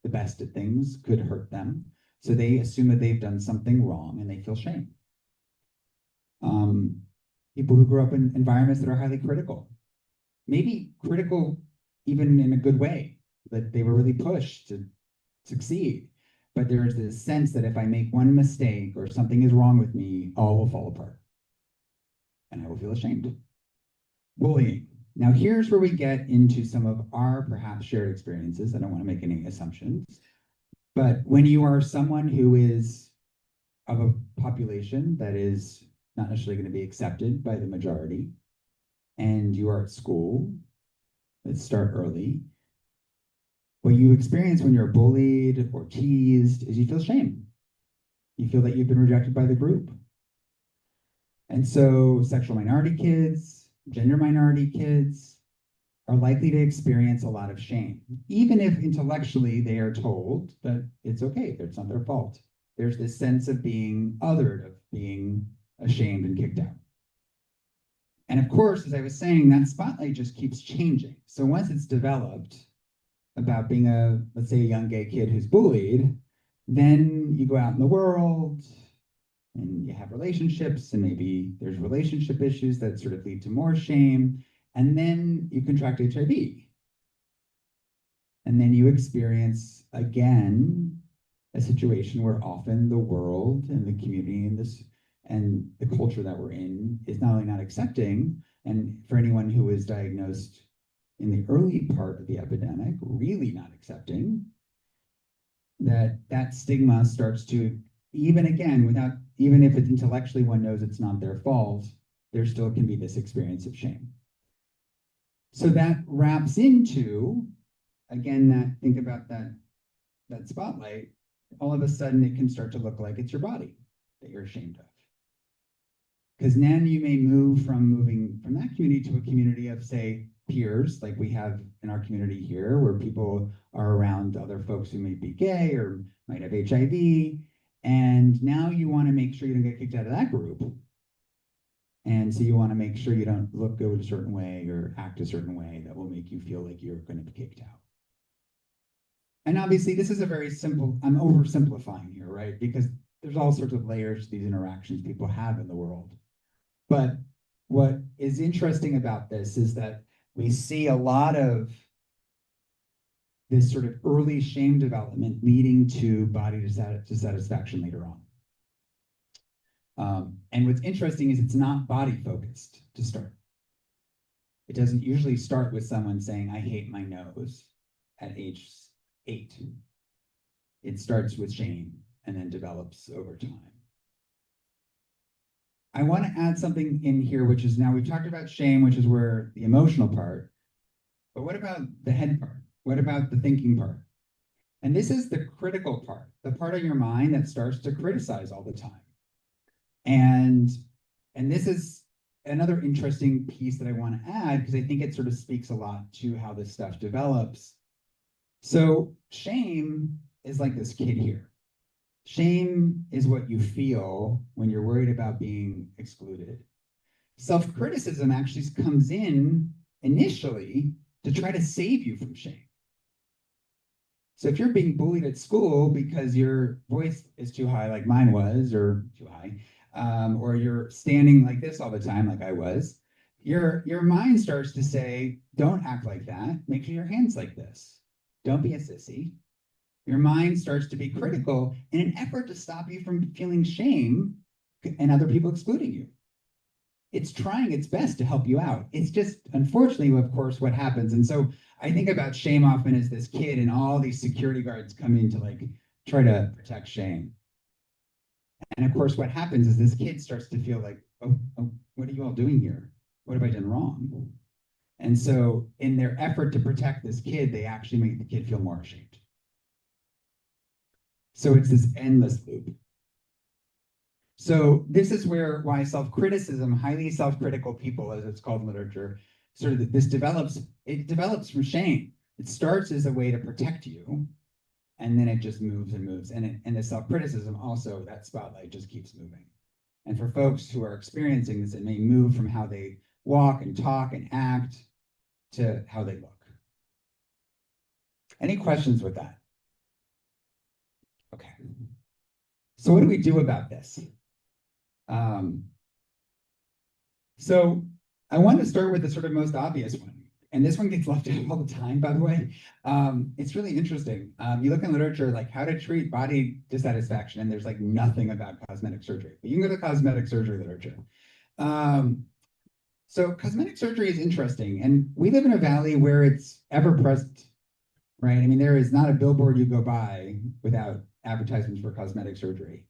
the best at things could hurt them. So they assume that they've done something wrong and they feel shame. People who grow up in environments that are highly critical, maybe critical even in a good way, that they were really pushed to succeed. But there's this sense that if I make one mistake or something is wrong with me, all will fall apart. And I will feel ashamed. Bullying. Now, here's where we get into some of our perhaps shared experiences. I don't want to make any assumptions. But when you are someone who is of a population that is not necessarily going to be accepted by the majority, and you are at school, let's start early. What you experience when you're bullied or teased is you feel shame. You feel that you've been rejected by the group. And so sexual minority kids, gender minority kids are likely to experience a lot of shame, even if intellectually they are told that it's okay, that it's not their fault. There's this sense of being othered, of being ashamed and kicked out. And of course, as I was saying, that spotlight just keeps changing. So once it's developed about being let's say a young gay kid who's bullied, then you go out in the world and you have relationships, and maybe there's relationship issues that sort of lead to more shame. And then you contract HIV. And then you experience again a situation where often the world and the community and the culture that we're in is not only not accepting, and for anyone who is diagnosed in the early part of the epidemic, really not accepting, that stigma starts to, even if it's intellectually one knows it's not their fault, there still can be this experience of shame. So that wraps into, again, think about that spotlight, all of a sudden it can start to look like it's your body that you're ashamed of. Because then you may moving from that community to a community of, say, peers, like we have in our community here, where people are around other folks who may be gay or might have HIV. And now you want to make sure you don't get kicked out of that group. And so you want to make sure you don't go a certain way or act a certain way that will make you feel like you're going to be kicked out. And obviously, this is a very simple, I'm oversimplifying here, right? Because there's all sorts of layers to these interactions people have in the world. But what is interesting about this is that we see a lot of this sort of early shame development leading to body dissatisfaction later on. And what's interesting is it's not body focused to start. It doesn't usually start with someone saying, I hate my nose at age 8. It starts with shame and then develops over time. I want to add something in here, which is now we've talked about shame, which is where the emotional part, but what about the head part? What about the thinking part? And this is the critical part, the part of your mind that starts to criticize all the time. And this is another interesting piece that I want to add, because I think it sort of speaks a lot to how this stuff develops. So shame is like this kid here. Shame is what you feel when you're worried about being excluded. Self-criticism actually comes in initially to try to save you from shame. So if you're being bullied at school because your voice is too high, like mine was, or too high, or you're standing like this all the time, like I was, your mind starts to say, don't act like that. Make sure your hand's like this. Don't be a sissy. Your mind starts to be critical in an effort to stop you from feeling shame and other people excluding you. It's trying its best to help you out. It's just, unfortunately, of course, what happens. And so I think about shame often as this kid, and all these security guards come in to like try to protect shame. And of course, what happens is this kid starts to feel like, oh, what are you all doing here? What have I done wrong? And so in their effort to protect this kid, they actually make the kid feel more ashamed. So it's this endless loop. So this is why self-criticism, highly self-critical people, as it's called in literature, sort of this develops from shame. It starts as a way to protect you, and then it just moves and moves. And the self-criticism also, that spotlight just keeps moving. And for folks who are experiencing this, it may move from how they walk and talk and act to how they look. Any questions with that? Okay. So what do we do about this? So I want to start with the sort of most obvious one. And this one gets left out all the time, by the way. It's really interesting. You look in literature, like how to treat body dissatisfaction, and there's like nothing about cosmetic surgery. But you can go to cosmetic surgery literature. So cosmetic surgery is interesting. And we live in a valley where it's ever present, right? I mean, there is not a billboard you go by without advertisements for cosmetic surgery.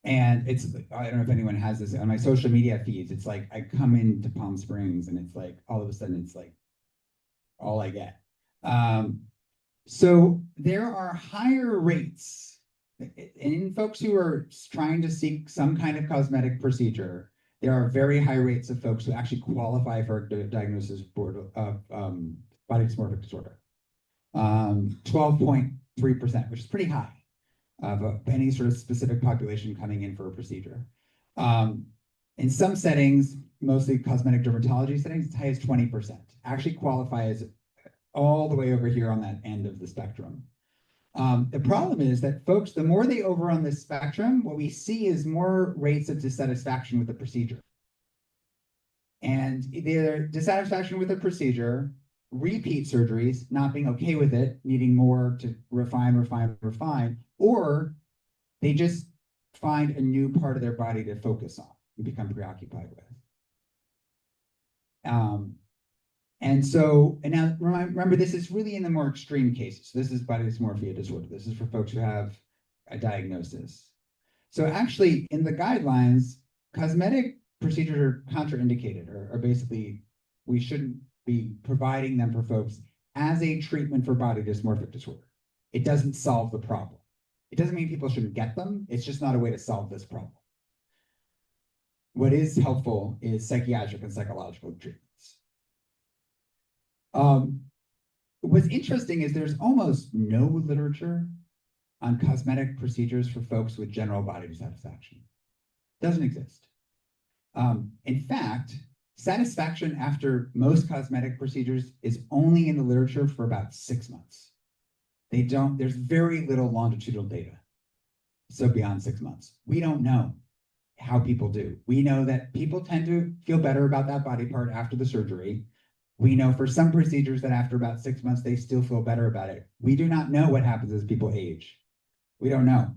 And it's, I don't know if anyone has this on my social media feeds. It's like I come into Palm Springs and it's like all of a sudden it's like all I get. So there are higher rates in folks who are trying to seek some kind of cosmetic procedure. There are very high rates of folks who actually qualify for a diagnosis of body dysmorphic disorder. 12.3%, which is pretty high of any sort of specific population coming in for a procedure. In some settings, mostly cosmetic dermatology settings, as high as 20% actually qualify as all the way over here on that end of the spectrum. The problem is that folks, the more they over on this spectrum, what we see is more rates of dissatisfaction with the procedure. And either dissatisfaction with the procedure, repeat surgeries, not being okay with it, needing more to refine, or they just find a new part of their body to focus on and become preoccupied with. And now remember, this is really in the more extreme cases. This is body dysmorphia disorder. This is for folks who have a diagnosis. So actually, in the guidelines, cosmetic procedures are contraindicated, or basically, we shouldn't be providing them for folks as a treatment for body dysmorphic disorder. It doesn't solve the problem. It doesn't mean people shouldn't get them. It's just not a way to solve this problem. What is helpful is psychiatric and psychological treatments. What's interesting is there's almost no literature on cosmetic procedures for folks with general body dissatisfaction. Doesn't exist. In fact, satisfaction after most cosmetic procedures is only in the literature for about 6 months. There's very little longitudinal data. So beyond 6 months, we don't know how people do. We know that people tend to feel better about that body part after the surgery. We know for some procedures that after about 6 months, they still feel better about it. We do not know what happens as people age. We don't know.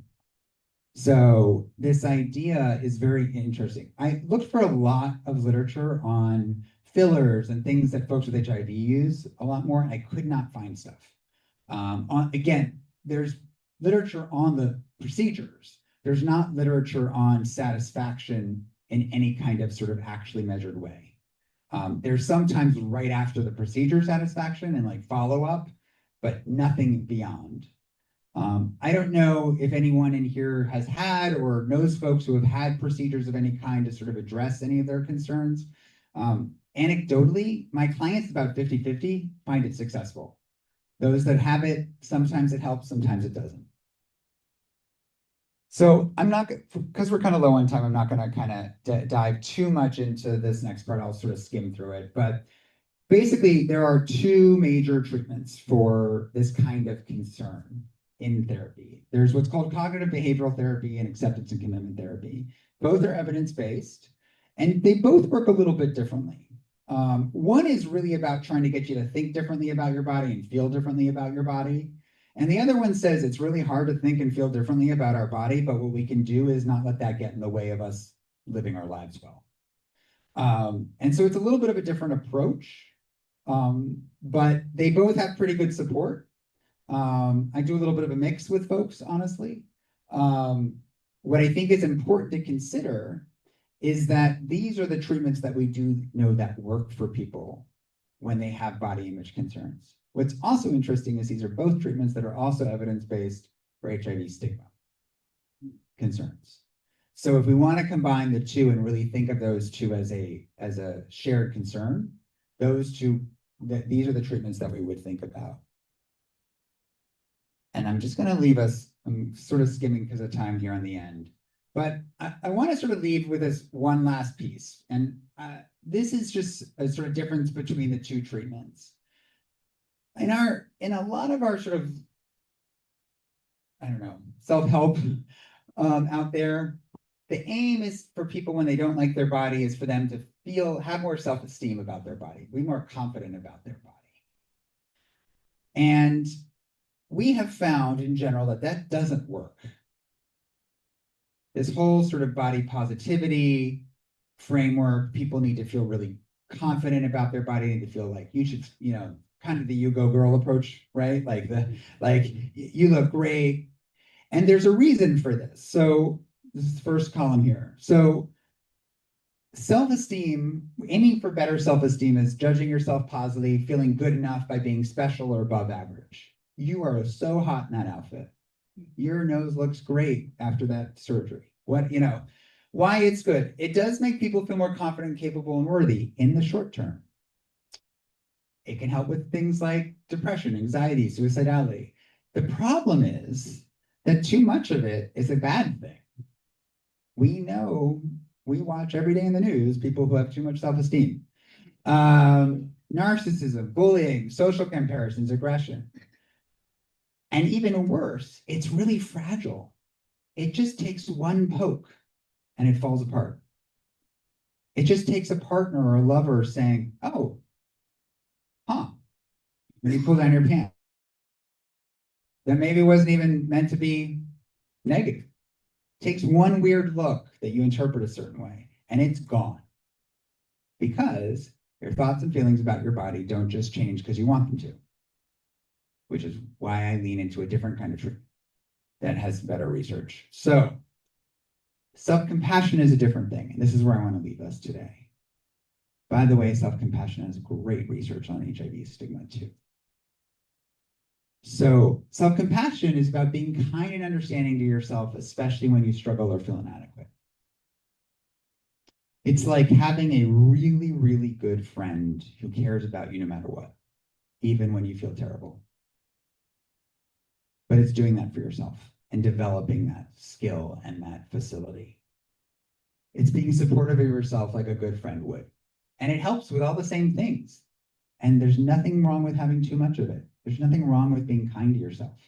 So this idea is very interesting. I looked for a lot of literature on fillers and things that folks with HIV use a lot more, and I could not find stuff. Again, there's literature on the procedures. There's not literature on satisfaction in any kind of sort of actually measured way. There's sometimes right after the procedure satisfaction and like follow-up, but nothing beyond. I don't know if anyone in here has had or knows folks who have had procedures of any kind to sort of address any of their concerns. Anecdotally, my clients, about 50-50, find it successful. Those that have it, sometimes it helps, sometimes it doesn't. So I'm not, because we're kind of low on time, I'm not going to kind of dive too much into this next part. I'll sort of skim through it. But basically, there are two major treatments for this kind of concern in therapy. There's what's called cognitive behavioral therapy and acceptance and commitment therapy. Both are evidence-based, And they both work a little bit differently. One is really about trying to get you to think differently about your body and feel differently about your body. And the other one says it's really hard to think and feel differently about our body, but what we can do is not let that get in the way of us living our lives well. And so it's a little bit of a different approach, but they both have pretty good support. I do a little bit of a mix with folks, honestly. What I think is important to consider is that these are the treatments that we do know that work for people when they have body image concerns. What's also interesting is these are both treatments that are also evidence-based for HIV stigma concerns. So if we want to combine the two and really think of those two as a shared concern, these are the treatments that we would think about. And I'm just going to leave us, I'm sort of skimming because of time here on the end, but I want to sort of leave with this one last piece. And this is just a sort of difference between the two treatments. In a lot of our sort of, I don't know, self-help out there, the aim is for people when they don't like their body is for them to have more self-esteem about their body, be more confident about their body. And we have found in general that that doesn't work. This whole sort of body positivity framework, people need to feel really confident about their body, need to feel like you should, kind of the you go girl approach, right? Like you look great. And there's a reason for this. So this is the first column here. So self-esteem, aiming for better self-esteem is judging yourself positively, feeling good enough by being special or above average. You are so hot in that outfit. Your nose looks great after that surgery. Why it's good. It does make people feel more confident, capable, and worthy in the short term. It can help with things like depression, anxiety, suicidality. The problem is that too much of it is a bad thing. We know, we watch every day in the news, people who have too much self-esteem. Narcissism, bullying, social comparisons, aggression. And even worse, it's really fragile. It just takes one poke and it falls apart. It just takes a partner or a lover saying, oh, when you pull down your pants, that maybe wasn't even meant to be negative. It takes one weird look that you interpret a certain way and it's gone. Because your thoughts and feelings about your body don't just change because you want them to. Which is why I lean into a different kind of treatment that has better research. So self-compassion is a different thing. And this is where I want to leave us today. By the way, self-compassion has great research on HIV stigma too. So self-compassion is about being kind and understanding to yourself, especially when you struggle or feel inadequate. It's like having a really, really good friend who cares about you no matter what, even when you feel terrible. But it's doing that for yourself and developing that skill and that facility. It's being supportive of yourself like a good friend would. And it helps with all the same things. And there's nothing wrong with having too much of it. There's nothing wrong with being kind to yourself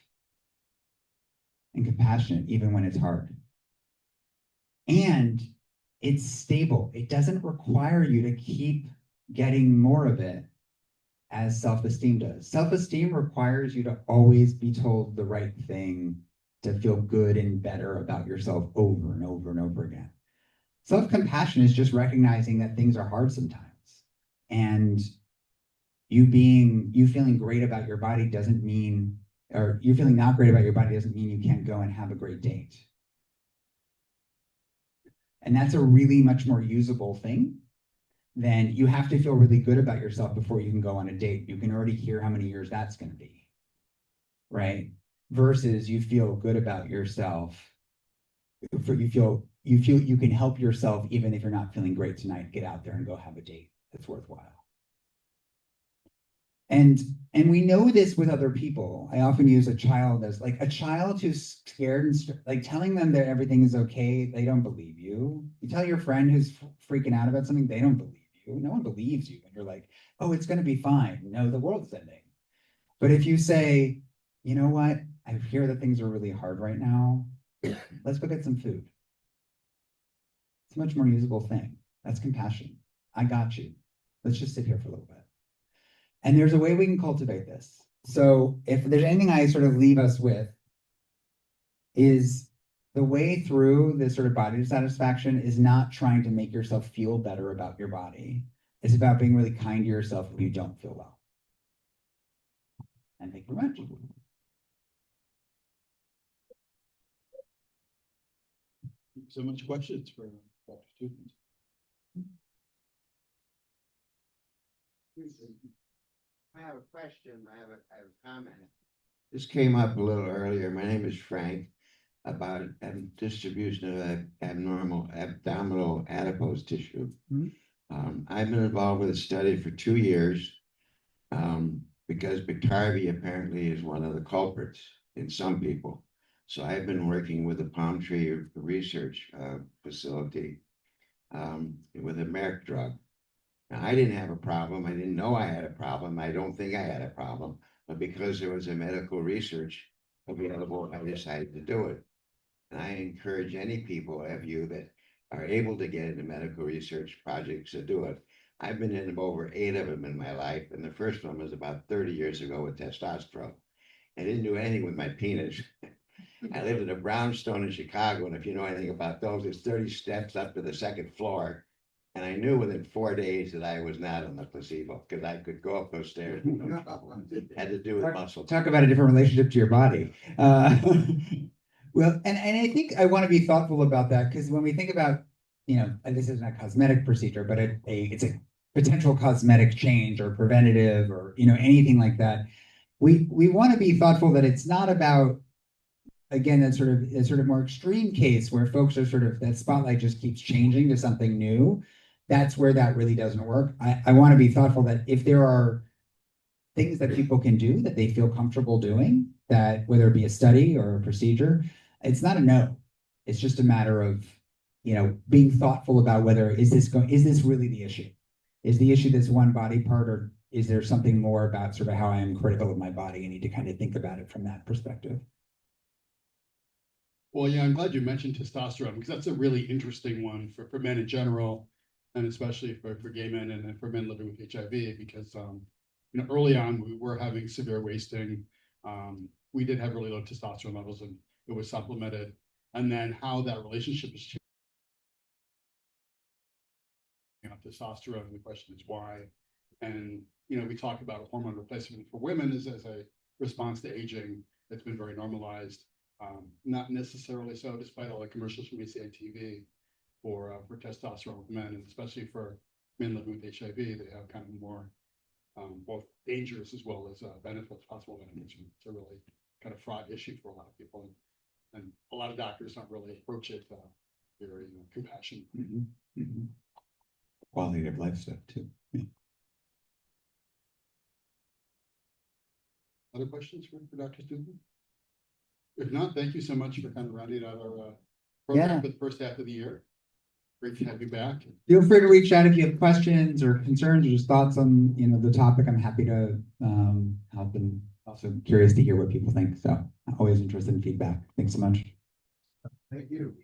and compassionate, even when it's hard. And it's stable. It doesn't require you to keep getting more of it as self-esteem does. Self-esteem requires you to always be told the right thing to feel good and better about yourself over and over and over again. Self-compassion is just recognizing that things are hard sometimes. And you feeling great about your body doesn't mean, or you feeling not great about your body doesn't mean you can't go and have a great date. And that's a really much more usable thing than you have to feel really good about yourself before you can go on a date. You can already hear how many years that's going to be, right? Versus you feel good about yourself. You feel you can help yourself even if you're not feeling great tonight. Get out there and go have a date that's worthwhile. And we know this with other people. I often use a child as like a child who's scared and like telling them that everything is okay. They don't believe you. You tell your friend who's freaking out about something, they don't believe you. No one believes you when you're like, oh, it's going to be fine. No, the world's ending. But if you say, you know what? I hear that things are really hard right now. Let's go get some food. It's a much more usable thing. That's compassion. I got you. Let's just sit here for a little bit. And there's a way we can cultivate this. So if there's anything I sort of leave us with, is the way through this sort of body dissatisfaction is not trying to make yourself feel better about your body. It's about being really kind to yourself when you don't feel well. And thank you very much. So much questions for Dr. Student. I have a question, I have a comment. This came up a little earlier. My name is Frank, about distribution of abnormal abdominal adipose tissue. I've been involved with a study for 2 years because Biktarvy apparently is one of the culprits in some people. So I've been working with the Palm Tree Research facility with a Merck drug. Now, I didn't have a problem. I didn't know I had a problem. I don't think I had a problem. But because there was a medical research available, I decided to do it. And I encourage any people of you that are able to get into medical research projects to do it. I've been in over 8 of them in my life. And the first one was about 30 years ago with testosterone. I didn't do anything with my penis. I lived in a brownstone in Chicago. And if you know anything about those, it's 30 steps up to the 2nd floor. And I knew within 4 days that I was not on the placebo because I could go up those stairs. No trouble. Had to do with muscle. Talk about a different relationship to your body. Well, and I think I want to be thoughtful about that because when we think about, this isn't a cosmetic procedure, but it's a potential cosmetic change or preventative or, anything like that. We want to be thoughtful that it's not about, again, that sort of more extreme case where folks are that spotlight just keeps changing to something new. That's where that really doesn't work. I want to be thoughtful that if there are things that people can do that they feel comfortable doing, that whether it be a study or a procedure, it's not a no. It's just a matter of, being thoughtful about whether is this really the issue? Is the issue this one body part, or is there something more about sort of how I am critical of my body? I need to kind of think about it from that perspective. Well, yeah, I'm glad you mentioned testosterone because that's a really interesting one for men in general, and especially for gay men and for men living with HIV, because early on we were having severe wasting. We did have really low testosterone levels, and it was supplemented. And then how that relationship is changing. Testosterone, and the question is why. And we talk about hormone replacement for women as a response to aging. It's been very normalized. Not necessarily so, despite all the commercials we see on TV for testosterone with men, and especially for men living with HIV, they have kind of more both dangers as well as benefits, possible benefits. It's a really kind of fraught issue for a lot of people, and a lot of doctors don't really approach it very compassionate. Quality of life stuff too. Yeah. Other questions for Dr. Stupin? If not, thank you so much for kind of rounding out our program for the first half of the year. Great to have you back. Feel free to reach out if you have questions or concerns or just thoughts on the topic. I'm happy to help, and also curious to hear what people think. So I'm always interested in feedback. Thanks so much. Thank you.